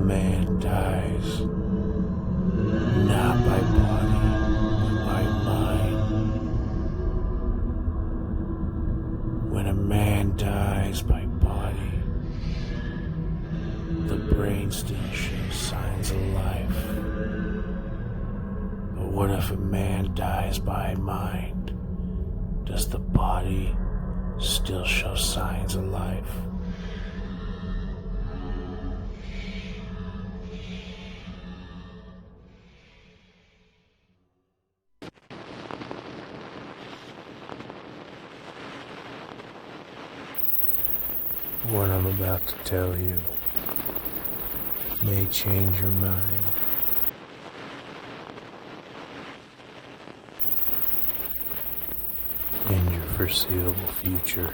man dies, not by body, but by mind. When a man dies by body, the brain still shows signs of life. But what if a man dies by mind? Does the body still show signs of life? What I'm about to tell you may change your mind. In your foreseeable future.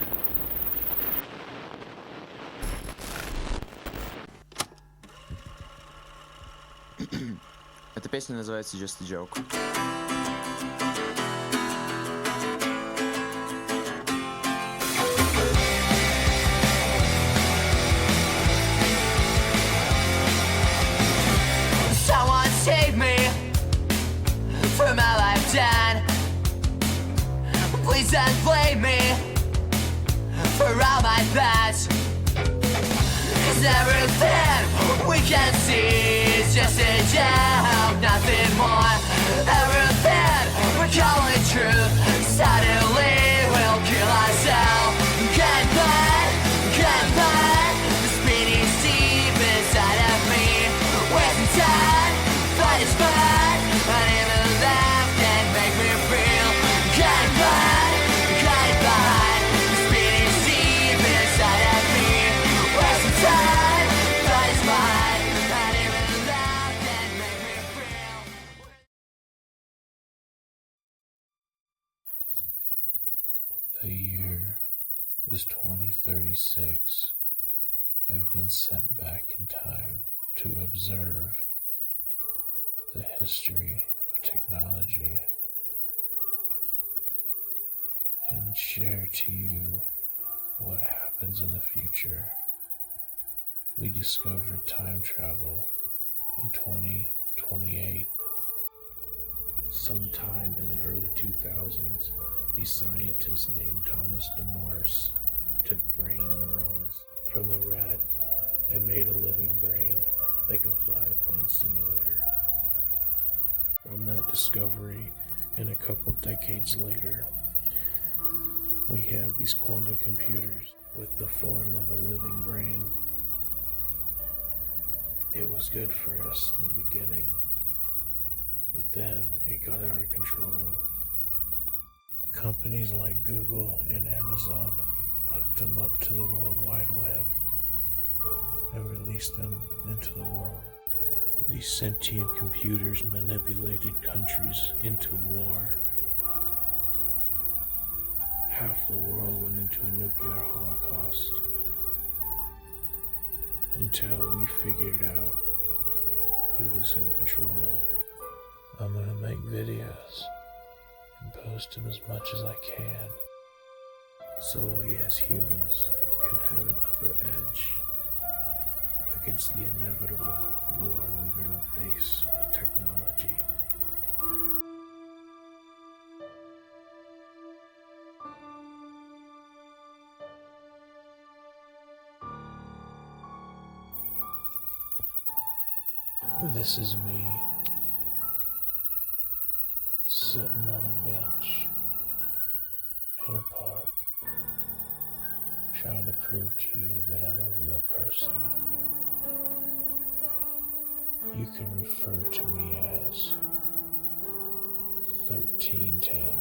Эта песня называется Just a Joke. Someone save me from all I've done. Please don't blame me for all my past. 'Cause everything we can see is just a joke, nothing more. Everything we're calling truth suddenly will kill ourselves. Can't find the spinning deep inside of me. Wasting time, but it's fun. And even laugh can make me feel. Can't find the spinning deep inside of me. Wasting time, but it's fun. And even laugh can make me feel. The year is 2036. I've been sent back in time to observe the history of technology and share to you what happens in the future. We discovered time travel in 2028. Sometime in the early 2000s, a scientist named Thomas DeMars took brain neurons from a rat and made a living brain that can fly a plane simulator. From that discovery, and a couple decades later, we have these quantum computers with the form of a living brain. It was good for us in the beginning, but then it got out of control. Companies like Google and Amazon hooked them up to the World Wide Web and released them into the world. These sentient computers manipulated countries into war. Half the world went into a nuclear holocaust until we figured out who was in control. I'm gonna make videos and post them as much as I can, so we as humans can have an upper edge against the inevitable war we're gonna face with technology. This is me sitting on a bench in a park, trying to prove to you that I'm a real person. You can refer to me as 1310.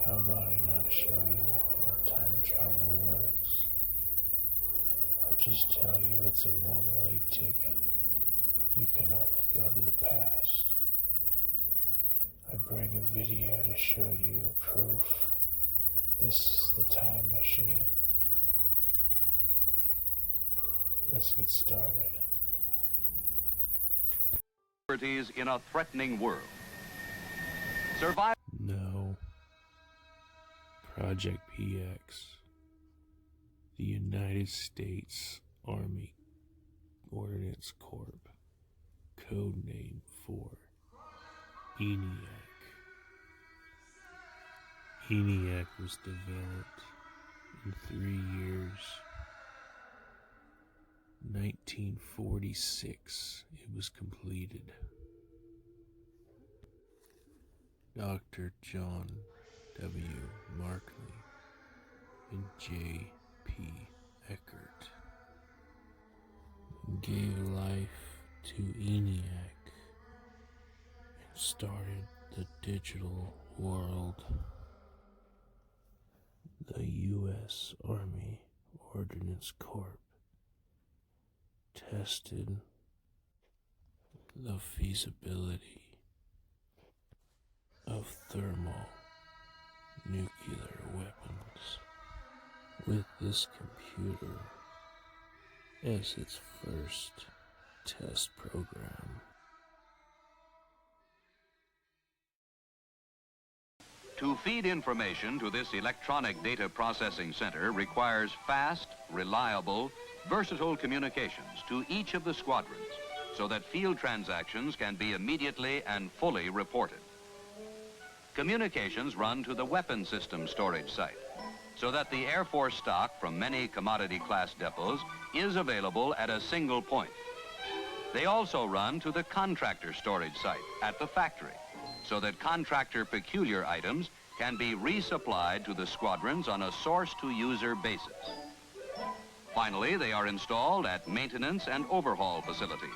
How about I not show you how time travel works? I'll just tell you it's a one-way ticket. You can only go to the past. I bring a video to show you proof. This is the time machine. Let's get started. In a threatening world. Survive. No. Project PX, the United States Army Ordnance Corps, code name for ENIAC. ENIAC was developed in 3 years. 1946, it was completed. Dr. John W. Markley and J. P. Eckert gave life to ENIAC and started the digital world. The U.S. Army Ordnance Corps tested the feasibility of thermonuclear weapons with this computer as its first test program. To feed information to this electronic data processing center requires fast, reliable, versatile communications to each of the squadrons so that field transactions can be immediately and fully reported. Communications run to the weapon system storage site so that the Air Force stock from many commodity class depots is available at a single point. They also run to the contractor storage site at the factory so that contractor peculiar items can be resupplied to the squadrons on a source-to-user basis. Finally, they are installed at maintenance and overhaul facilities,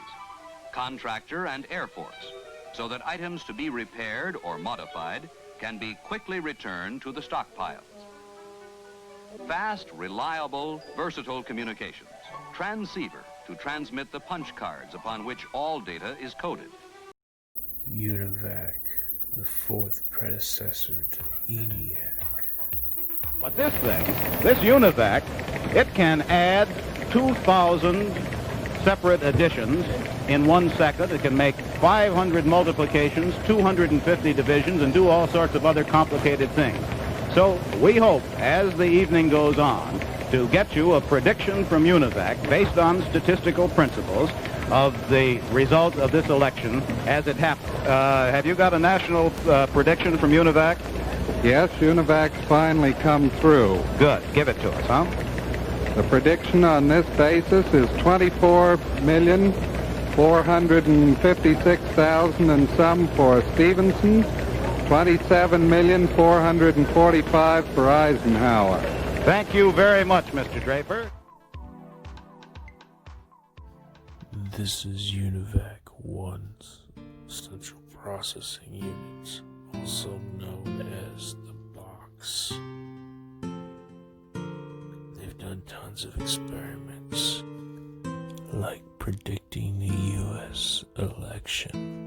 contractor and Air Force, so that items to be repaired or modified can be quickly returned to the stockpiles. Fast, reliable, versatile communications. Transceiver to transmit the punch cards upon which all data is coded. UNIVAC, the fourth predecessor to ENIAC. But this thing, this UNIVAC, it can add 2,000 separate additions in 1 second. It can make 500 multiplications, 250 divisions, and do all sorts of other complicated things. So we hope, as the evening goes on, to get you a prediction from UNIVAC based on statistical principles of the result of this election as it happened. Have you got a national prediction from UNIVAC? Yes, UNIVAC's finally come through. Good. Give it to us, huh? The prediction on this basis is 24,456,000 and some for Stevenson, 27,445,000 for Eisenhower. Thank you very much, Mr. Draper. This is UNIVAC 1's Central Processing Units, also known as the Box. They've done tons of experiments, like predicting the U.S. election.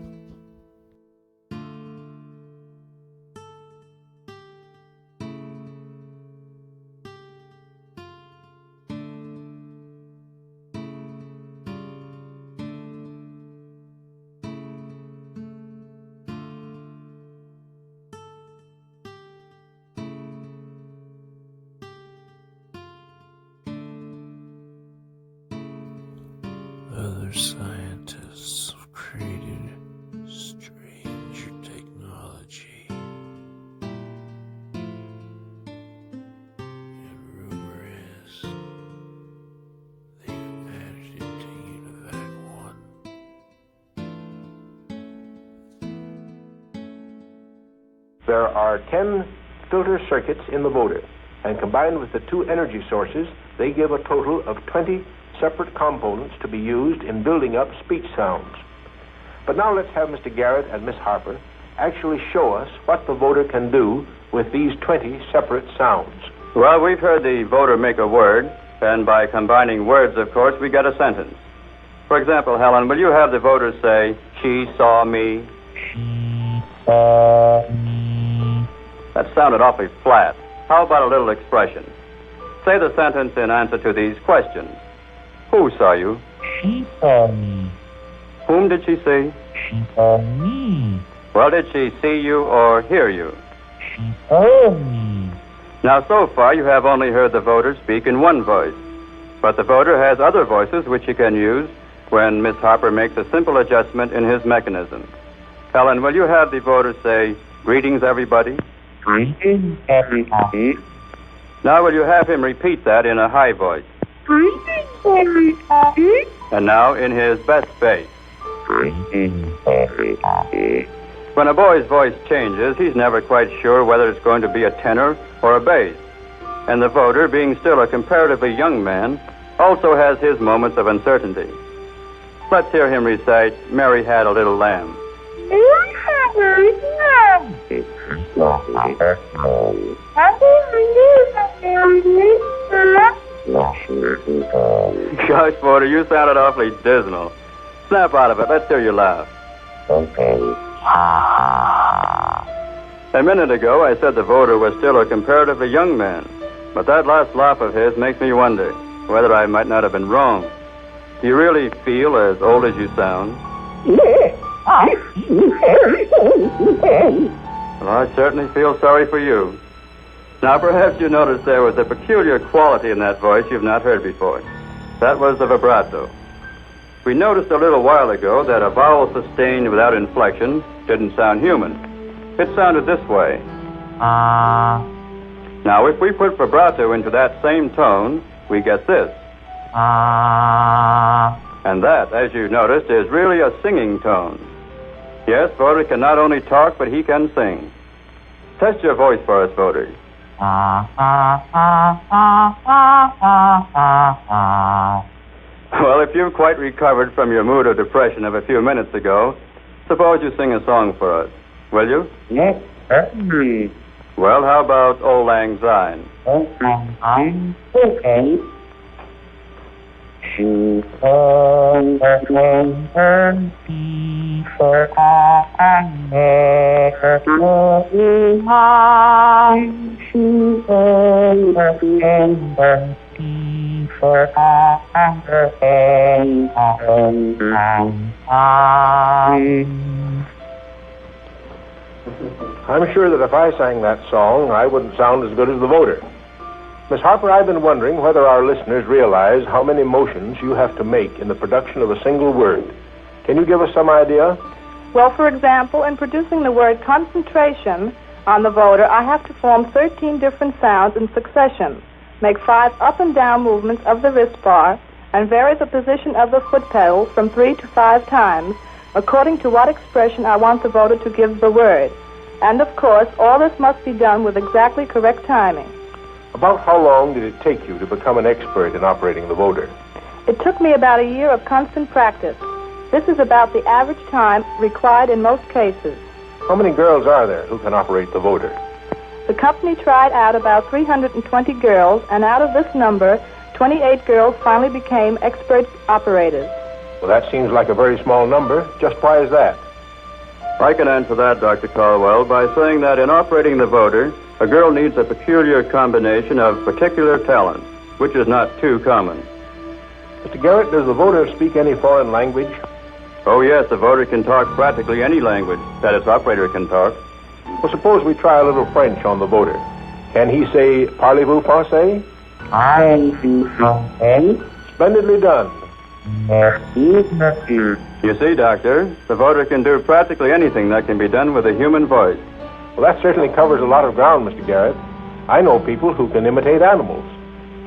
Other scientists have created stranger technology, and rumor is they've added it to UNIVAC 1. There are 10 filter circuits in the voter, and combined with the 2 energy sources, they give a total of 20 separate components to be used in building up speech sounds. But now let's have Mr. Garrett and Miss Harper actually show us what the voter can do with these 20 separate sounds. Well, we've heard the voter make a word, and by combining words, of course, we get a sentence. For example, Helen, will you have the voter say, "She saw me"? She saw me. That sounded awfully flat. How about a little expression? Say the sentence in answer to these questions. Who saw you? She saw me. Whom did she see? She saw me. Well, did she see you or hear you? She saw me. Now, so far, you have only heard the voter speak in one voice. But the voter has other voices which he can use when Miss Harper makes a simple adjustment in his mechanism. Helen, will you have the voter say, "Greetings, everybody"? Greetings, everybody. Now, will you have him repeat that in a high voice? Greetings, everybody. And now in his best bass. Greetings, everybody. When a boy's voice changes, he's never quite sure whether it's going to be a tenor or a bass. And the voter, being still a comparatively young man, also has his moments of uncertainty. Let's hear him recite, "Mary Had a Little Lamb." Gosh, voter, you sounded awfully dismal. Snap out of it. Let's hear you laugh. Okay. A minute ago, I said the voter was still a comparatively young man. But that last laugh of his makes me wonder whether I might not have been wrong. Do you really feel as old as you sound? Yes, I feel very old. Well, I certainly feel sorry for you. Now, perhaps you noticed there was a peculiar quality in that voice you've not heard before. That was the vibrato. We noticed a little while ago that a vowel sustained without inflection didn't sound human. It sounded this way. Now, if we put vibrato into that same tone, we get this. And that, as you noticed, is really a singing tone. Yes, voter can not only talk, but he can sing. Test your voice for us, voter. Well, if you've quite recovered from your mood of depression of a few minutes ago, suppose you sing a song for us, will you? Yes, certainly. Well, how about Old Lang Syne? Okay. She told us long and before I never going on. She told us long and before I never I'm sure that if I sang that song, I wouldn't sound as good as the voter. Miss Harper, I've been wondering whether our listeners realize how many motions you have to make in the production of a single word. Can you give us some idea? Well, for example, in producing the word concentration on the voter, I have to form 13 different sounds in succession, make 5 up and down movements of the wrist bar, and vary the position of the foot pedal from 3 to 5 times, according to what expression I want the voter to give the word. And, of course, all this must be done with exactly correct timing. About how long did it take you to become an expert in operating the voter? It took me about a year of constant practice. This is about the average time required in most cases. How many girls are there who can operate the voter? The company tried out about 320 girls, and out of this number, 28 girls finally became expert operators. Well, that seems like a very small number. Just why is that? I can answer that, Dr. Caldwell, by saying that in operating the voter, a girl needs a peculiar combination of particular talents, which is not too common. Mr. Garrett, does the voter speak any foreign language? Oh, yes, the voter can talk practically any language that its operator can talk. Well, suppose we try a little French on the voter. Can he say, "Parlez-vous français"? Parlez-vous français? Splendidly done. Merci, monsieur. You see, Doctor, the voter can do practically anything that can be done with a human voice. Well, that certainly covers a lot of ground, Mr. Garrett. I know people who can imitate animals.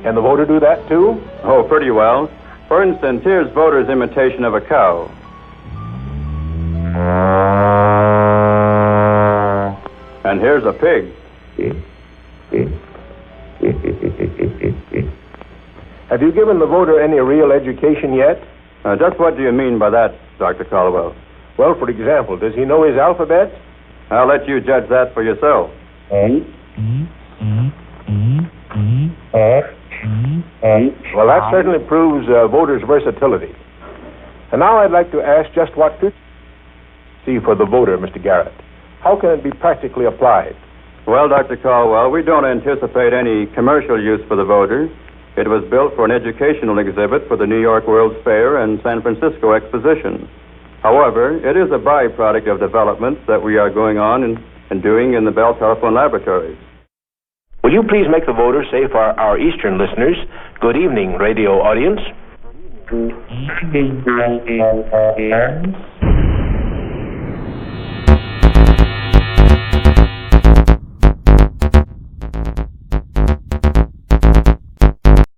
Can the voter do that, too? Oh, pretty well. For instance, here's voter's imitation of a cow. And here's a pig. Have you given the voter any real education yet? Just what do you mean by that, Dr. Caldwell? Well, for example, does he know his alphabet? I'll let you judge that for yourself. A, B, C, D, E, F, G, H. Well, that certainly proves voters' versatility. And now I'd like to ask just what to see for the voter, Mr. Garrett. How can it be practically applied? Well, Dr. Caldwell, we don't anticipate any commercial use for the voter. It was built for an educational exhibit for the New York World's Fair and San Francisco Exposition. However, it is a byproduct of developments that we are going on and doing in the Bell Telephone Laboratories. Will you please make the voter say for our Eastern listeners, good evening, radio audience? Good evening, radio audience.